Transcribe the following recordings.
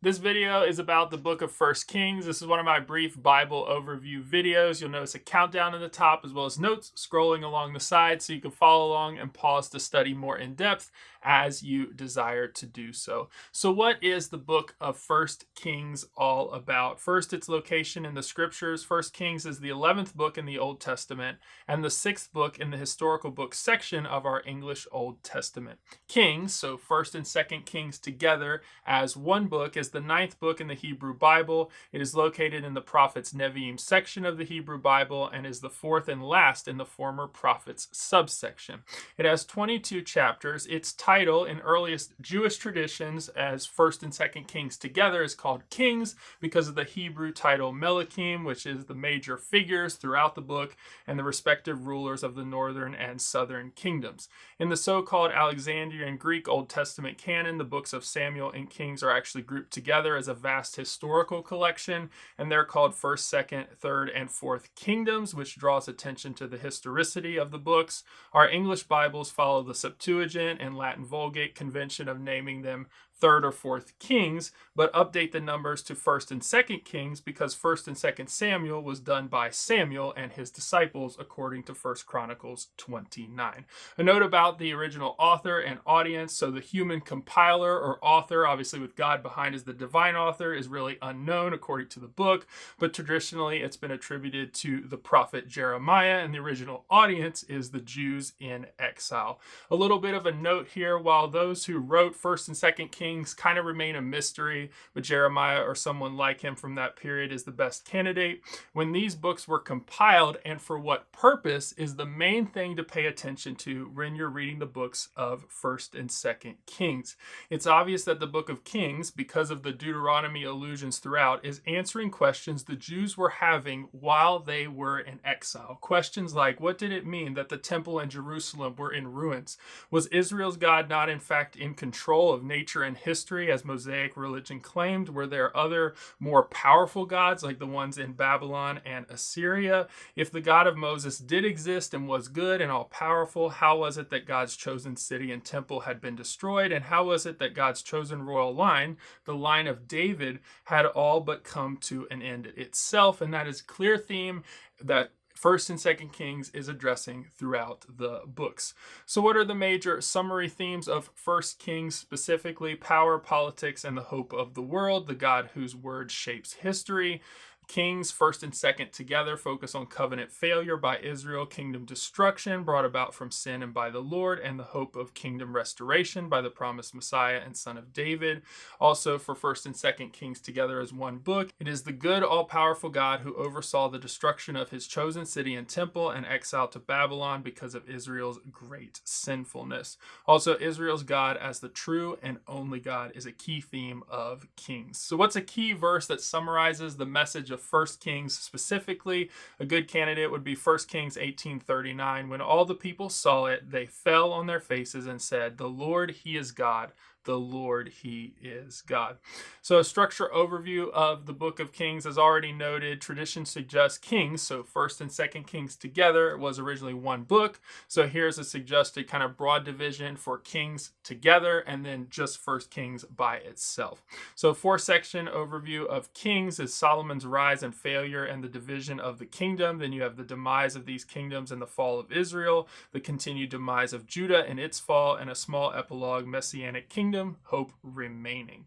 This video is about the book of First Kings. This is one of my brief Bible overview videos. You'll notice a countdown in the top as well as notes scrolling along the side so you can follow along and pause to study more in depth as you desire to do so. So what is the book of First Kings all about? First, its location in the scriptures. First Kings is the 11th book in the Old Testament and the 6th book in the historical books section of our English Old Testament. Kings, so First and Second Kings together as one book, is the 9th book in the Hebrew Bible. It is located in the prophets Nevi'im section of the Hebrew Bible and is the 4th and last in the former prophets subsection. It has 22 chapters. Its title in earliest Jewish traditions as 1st and 2nd Kings together is called Kings because of the Hebrew title Melachim, which is the major figures throughout the book and the respective rulers of the northern and southern kingdoms. In the so-called Alexandrian Greek Old Testament canon, the books of Samuel and Kings are actually grouped together as a vast historical collection, and they're called 1st, 2nd, 3rd, and 4th Kingdoms, which draws attention to the historicity of the books. Our English Bibles follow the Septuagint and Latin Vulgate convention of naming them 3rd or 4th Kings, but update the numbers to 1st and 2nd Kings because 1st and 2nd Samuel was done by Samuel and his disciples according to 1 Chronicles 29. A note about the original author and audience. So the human compiler or author, obviously with God behind as the divine author, is really unknown according to the book, but traditionally it's been attributed to the prophet Jeremiah, and the original audience is the Jews in exile. A little bit of a note here: while those who wrote 1st and 2nd Kings kind of remain a mystery, but Jeremiah or someone like him from that period is the best candidate. When these books were compiled and for what purpose is the main thing to pay attention to when you're reading the books of 1st and 2nd Kings. It's obvious that the book of Kings, because of the Deuteronomy allusions throughout, is answering questions the Jews were having while they were in exile. Questions like, what did it mean that the temple in Jerusalem were in ruins? Was Israel's God not in fact in control of nature and history as Mosaic religion claimed? Were there other more powerful gods like the ones in Babylon and Assyria? If the God of Moses did exist and was good and all powerful, how was it that God's chosen city and temple had been destroyed? And how was it that God's chosen royal line, the line of David, had all but come to an end itself? And that is a clear theme that 1st and 2nd Kings is addressing throughout the books. So what are the major summary themes of 1st Kings specifically? Power, politics, and the hope of the world, the God whose word shapes history. Kings, 1st and 2nd together, focus on covenant failure by Israel, kingdom destruction brought about from sin and by the Lord, and the hope of kingdom restoration by the promised Messiah and Son of David. Also, for 1st and 2nd Kings together as one book, it is the good, all-powerful God who oversaw the destruction of his chosen city and temple and exile to Babylon because of Israel's great sinfulness. Also, Israel's God as the true and only God is a key theme of Kings. So what's a key verse that summarizes the message of 1st Kings specifically? A good candidate would be 1 Kings 18:39. When all the people saw it, they fell on their faces and said, "The Lord, he is God. The Lord, he is God." So a structure overview of the book of Kings, as already noted, tradition suggests Kings, so 1st and 2nd Kings together, was originally one book. So here's a suggested kind of broad division for Kings together and then just 1st Kings by itself. So 4-section overview of Kings is Solomon's rise and failure and the division of the kingdom. Then you have the demise of these kingdoms and the fall of Israel, the continued demise of Judah and its fall, and a small epilogue, Messianic Kingdom, hope remaining.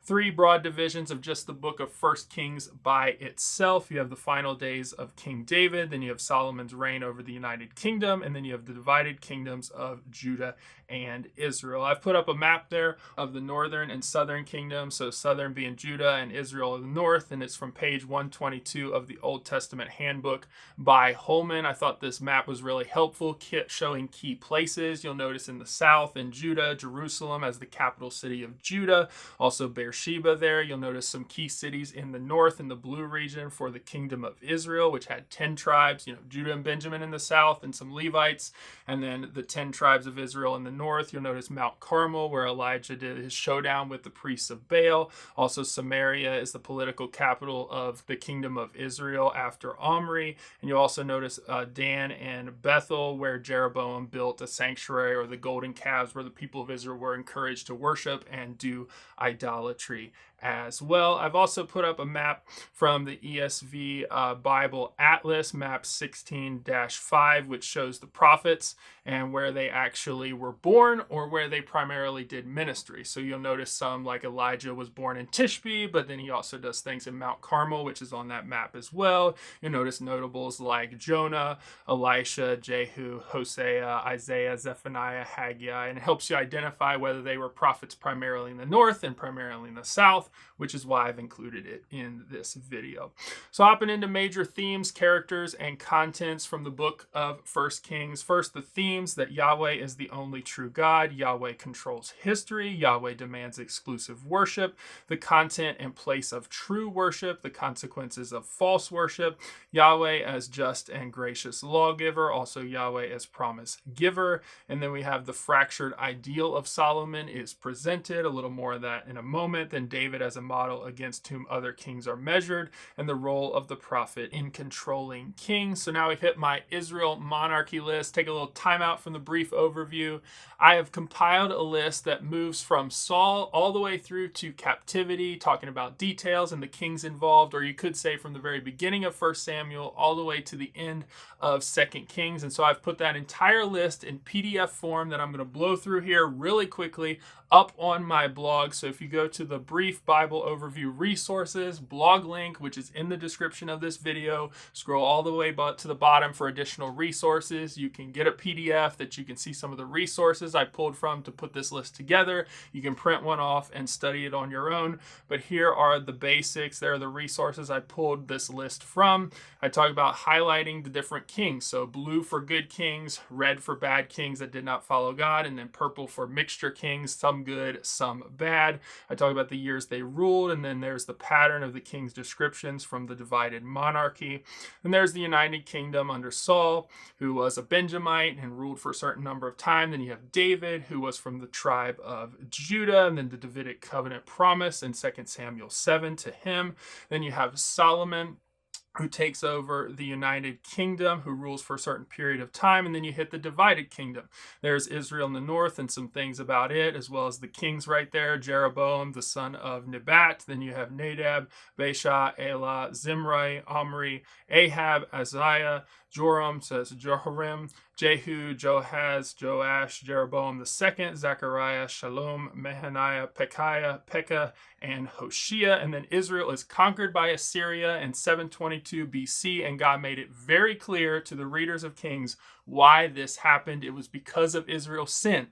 3 broad divisions of just the book of 1st Kings by itself. You have the final days of King David, then you have Solomon's reign over the United Kingdom, and then you have the divided kingdoms of Judah and Israel. I've put up a map there of the northern and southern kingdoms, so southern being Judah and Israel in the north, and it's from page 122 of the Old Testament Handbook by Holman. I thought this map was really helpful, showing key places. You'll notice in the south in Judah, Jerusalem as the capital city of Judah, also Beersheba there. You'll notice some key cities in the north in the blue region for the kingdom of Israel, which had 10 tribes, Judah and Benjamin in the south and some Levites, and then the 10 tribes of Israel in the north. You'll notice Mount Carmel, where Elijah did his showdown with the priests of Baal. Also, Samaria is the political capital of the kingdom of Israel after Omri. And you'll also notice Dan and Bethel, where Jeroboam built a sanctuary, or the golden calves, where the people of Israel were encouraged to worship and do idolatry as well. I've also put up a map from the ESV Bible Atlas, map 16-5, which shows the prophets and where they actually were born or where they primarily did ministry. So you'll notice some like Elijah was born in Tishbe, but then he also does things in Mount Carmel, which is on that map as well. You'll notice notables like Jonah, Elisha, Jehu, Hosea, Isaiah, Zephaniah, Haggai, and it helps you identify whether they were prophets primarily in the north and primarily in the south, which is why I've included it in this video. So hopping into major themes, characters, and contents from the book of 1 Kings. First, the themes: that Yahweh is the only true God. Yahweh controls history. Yahweh demands exclusive worship. The content and place of true worship. The consequences of false worship. Yahweh as just and gracious lawgiver. Also Yahweh as promise giver. And then we have the fractured ideal of Solomon is presented. A little more of that in a moment. Then David as a model against whom other kings are measured, and the role of the prophet in controlling kings. So now we've hit my Israel monarchy list. Take a little time out from the brief overview. I have compiled a list that moves from Saul all the way through to captivity, talking about details and the kings involved, or you could say from the very beginning of 1 Samuel all the way to the end of 2 Kings. And so I've put that entire list in PDF form that I'm going to blow through here really quickly up on my blog. So if you go to the brief Bible overview resources blog link, which is in the description of this video, scroll all the way to the bottom for additional resources. You can get a PDF that you can see some of the resources I pulled from to put this list together. You can print one off and study it on your own. But here are the basics. There are the resources I pulled this list from. I talk about highlighting the different kings. So blue for good kings, red for bad kings that did not follow God, and then purple for mixture kings, some good, some bad. I talk about the years they ruled, and then there's the pattern of the king's descriptions from the divided monarchy. And there's the United Kingdom under Saul, who was a Benjamite and ruled for a certain number of time. Then you have David, who was from the tribe of Judah, and then the Davidic covenant promise in 2 Samuel 7 to him. Then you have Solomon, who takes over the United Kingdom, who rules for a certain period of time, and then you hit the divided kingdom. There's Israel in the north and some things about it, as well as the kings right there, Jeroboam, the son of Nebat. Then you have Nadab, Baasha, Elah, Zimri, Omri, Ahab, Azariah, Joram, says Jehoram, Jehu, Joahaz, Joash, Jeroboam II, Zechariah, Shalom, Mahaniah, Pekahiah, Pekah, and Hoshea. And then Israel is conquered by Assyria in 722 BC, and God made it very clear to the readers of Kings why this happened. It was because of Israel's sin.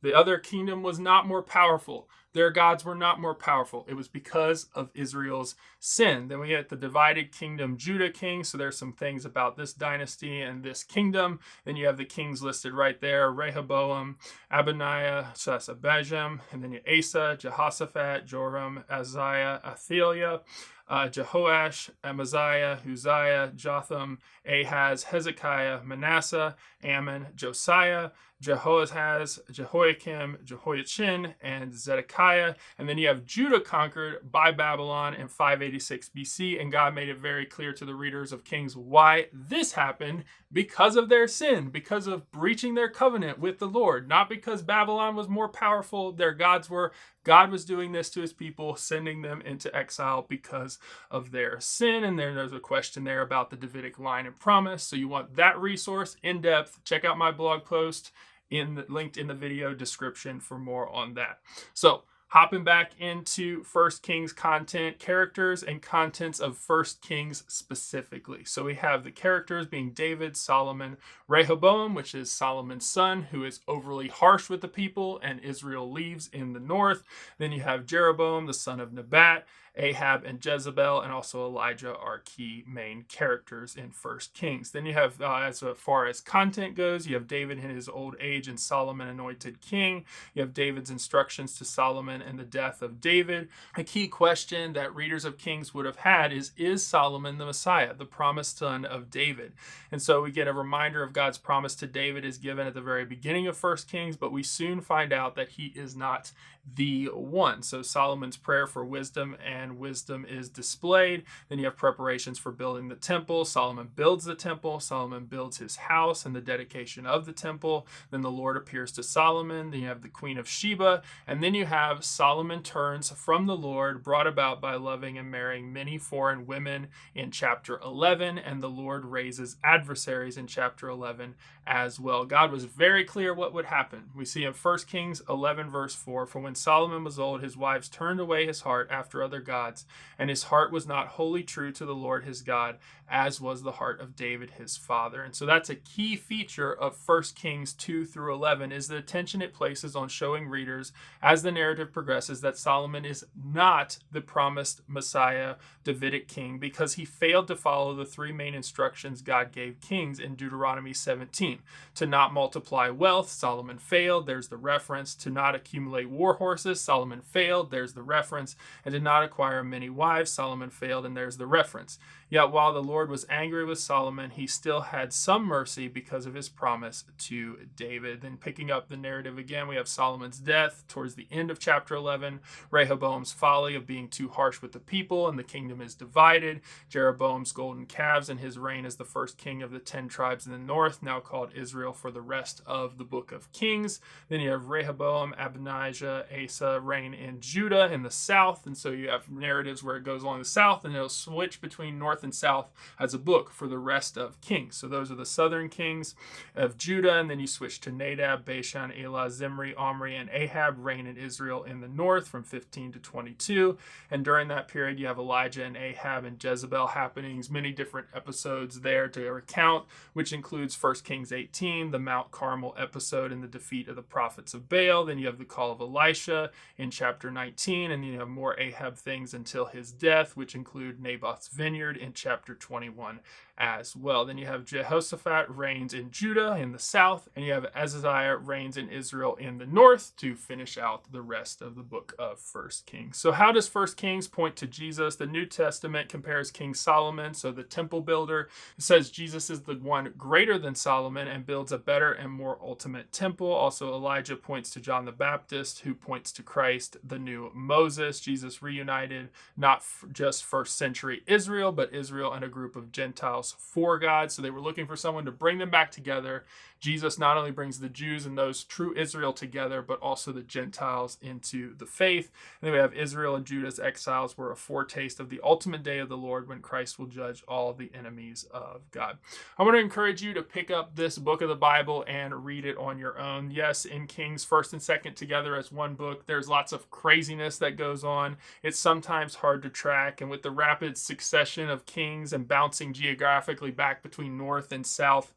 The other kingdom was not more powerful. Their gods were not more powerful. It was because of Israel's sin. Then we get the divided kingdom, Judah king. So there's some things about this dynasty and this kingdom. Then you have the kings listed right there: Rehoboam, Abaniah, Abijam, and then you Asa, Jehoshaphat, Joram, Ahaziah, Athaliah, Jehoash, Amaziah, Uzziah, Jotham, Ahaz, Hezekiah, Manasseh, Ammon, Josiah, Jehoahaz, Jehoiakim, Jehoiachin, and Zedekiah. And then you have Judah conquered by Babylon in 586 BC, and God made it very clear to the readers of Kings why this happened: because of their sin, because of breaching their covenant with the Lord, not because Babylon was more powerful, their gods were. God was doing this to his people, sending them into exile because of their sin. And there's a question there about the Davidic line and promise. So you want that resource in depth, check out my blog post linked in the video description for more on that. So hopping back into 1 Kings content, characters and contents of 1 Kings specifically. So we have the characters being David, Solomon, Rehoboam, which is Solomon's son, who is overly harsh with the people, and Israel leaves in the north. Then you have Jeroboam, the son of Nebat, Ahab and Jezebel, and also Elijah are key main characters in 1 Kings. Then you have, as far as content goes, you have David in his old age and Solomon anointed king. You have David's instructions to Solomon and the death of David. A key question that readers of Kings would have had is Solomon the Messiah, the promised son of David? And so we get a reminder of God's promise to David is given at the very beginning of 1 Kings, but we soon find out that he is not the one. So Solomon's prayer for wisdom, and wisdom is displayed. Then you have preparations for building the temple. Solomon builds the temple. Solomon builds his house and the dedication of the temple. Then the Lord appears to Solomon. Then you have the Queen of Sheba. And then you have Solomon turns from the Lord, brought about by loving and marrying many foreign women in chapter 11. And the Lord raises adversaries in chapter 11 as well. God was very clear what would happen. We see in 1 Kings 11 verse 4, for when Solomon was old, his wives turned away his heart after other gods, and his heart was not wholly true to the Lord his God, as was the heart of David his father. And so that's a key feature of 1 Kings 2 through 11, is the attention it places on showing readers as the narrative progresses that Solomon is not the promised Messiah, Davidic king, because he failed to follow the three main instructions God gave kings in Deuteronomy 17. To not multiply wealth, Solomon failed. There's the reference. To not accumulate war horses, Solomon failed. There's the reference. And to not acquire many wives, Solomon failed. And there's the reference. Yet while the Lord was angry with Solomon, he still had some mercy because of his promise to David. Then picking up the narrative again, we have Solomon's death towards the end of chapter 11, Rehoboam's folly of being too harsh with the people, and the kingdom is divided, Jeroboam's golden calves, and his reign as the first king of the 10 tribes in the north, now called Israel, for the rest of the book of Kings. Then you have Rehoboam, Abijah, Asa reign in Judah in the south, and so you have narratives where it goes along the south, and it'll switch between north and south as a book for the rest of Kings. So those are the southern kings of Judah, and then you switch to Nadab, Bashan, Elah, Zimri, Omri, and Ahab reign in Israel in the north from 15 to 22. And during that period, you have Elijah and Ahab and Jezebel happenings, many different episodes there to recount, which includes 1 Kings 18, the Mount Carmel episode and the defeat of the prophets of Baal. Then you have the call of Elisha in chapter 19, and you have more Ahab things until his death, which include Naboth's vineyard in chapter 21 as well. Then you have Jehoshaphat reigns in Judah in the south, and you have Ahaziah reigns in Israel in the north to finish out the rest of the book of 1 Kings. So how does 1 Kings point to Jesus? The New Testament compares King Solomon, so the temple builder. It says Jesus is the one greater than Solomon and builds a better and more ultimate temple. Also, Elijah points to John the Baptist, who points to Christ, the new Moses. Jesus reunited not just first century Israel, but Israel and a group of Gentiles for God. So they were looking for someone to bring them back together. Jesus not only brings the Jews and those true Israel together, but also the Gentiles into the faith. And then we have Israel and Judah's exiles were a foretaste of the ultimate day of the Lord when Christ will judge all the enemies of God. I want to encourage you to pick up this book of the Bible and read it on your own. Yes, in Kings 1st and 2nd together as one book, there's lots of craziness that goes on. It's sometimes hard to track, and with the rapid succession of kings and bouncing geographically back between north and south,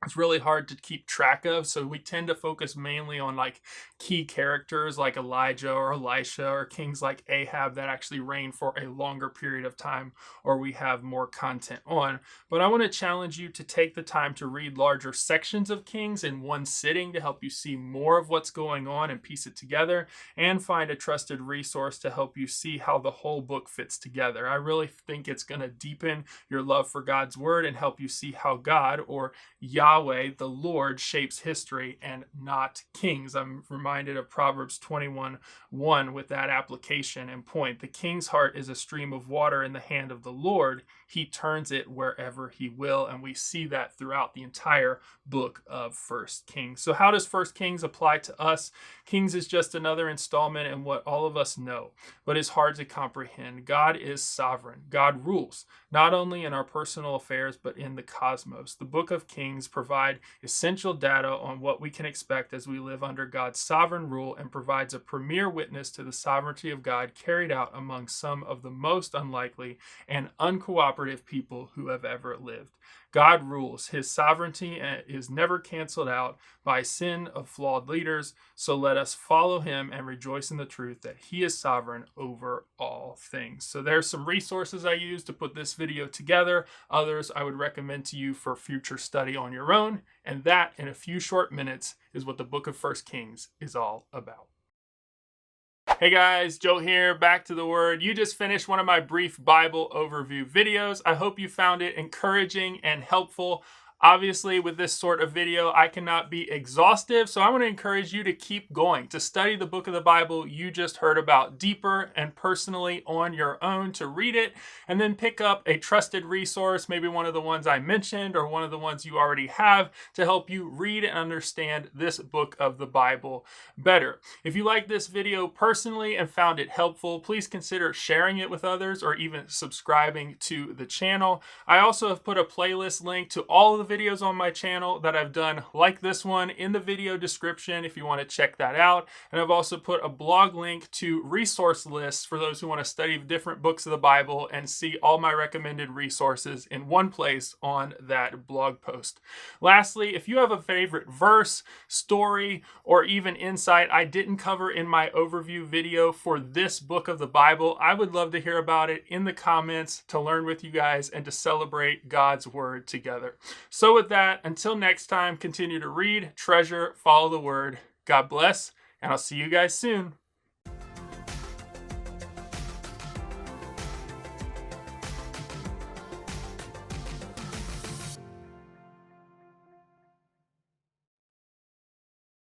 it's really hard to keep track of. So we tend to focus mainly on like key characters like Elijah or Elisha or kings like Ahab that actually reign for a longer period of time, or we have more content on. But I want to challenge you to take the time to read larger sections of Kings in one sitting to help you see more of what's going on and piece it together, and find a trusted resource to help you see how the whole book fits together. I really think it's going to deepen your love for God's word and help you see how God, or Yahweh, the Lord, shapes history and not kings. I'm reminded of Proverbs 21:1 with that application and point. The king's heart is a stream of water in the hand of the Lord. He turns it wherever he will. And we see that throughout the entire book of 1 Kings. So how does 1 Kings apply to us? Kings is just another installment in what all of us know, but is hard to comprehend. God is sovereign. God rules, not only in our personal affairs, but in the cosmos. The book of Kings provide essential data on what we can expect as we live under God's sovereign rule, and provides a premier witness to the sovereignty of God carried out among some of the most unlikely and uncooperative people who have ever lived. God rules. His sovereignty is never canceled out by sin of flawed leaders. So let us follow him and rejoice in the truth that he is sovereign over all things. So there's some resources I use to put this video together. Others I would recommend to you for future study on your own. And that, in a few short minutes, is what the book of 1 Kings is all about. Hey guys, Joe here, back to the Word. You just finished one of my brief Bible overview videos. I hope you found it encouraging and helpful. Obviously, with this sort of video, I cannot be exhaustive, so I want to encourage you to keep going, to study the book of the Bible you just heard about deeper and personally on your own, to read it, and then pick up a trusted resource, maybe one of the ones I mentioned or one of the ones you already have, to help you read and understand this book of the Bible better. If you like this video personally and found it helpful, please consider sharing it with others or even subscribing to the channel. I also have put a playlist link to all of the videos on my channel that I've done like this one in the video description if you want to check that out. And I've also put a blog link to resource lists for those who want to study different books of the Bible and see all my recommended resources in one place on that blog post. Lastly, if you have a favorite verse, story, or even insight I didn't cover in my overview video for this book of the Bible, I would love to hear about it in the comments, to learn with you guys and to celebrate God's word together. So with that, until next time, continue to read, treasure, follow the word. God bless, and I'll see you guys soon.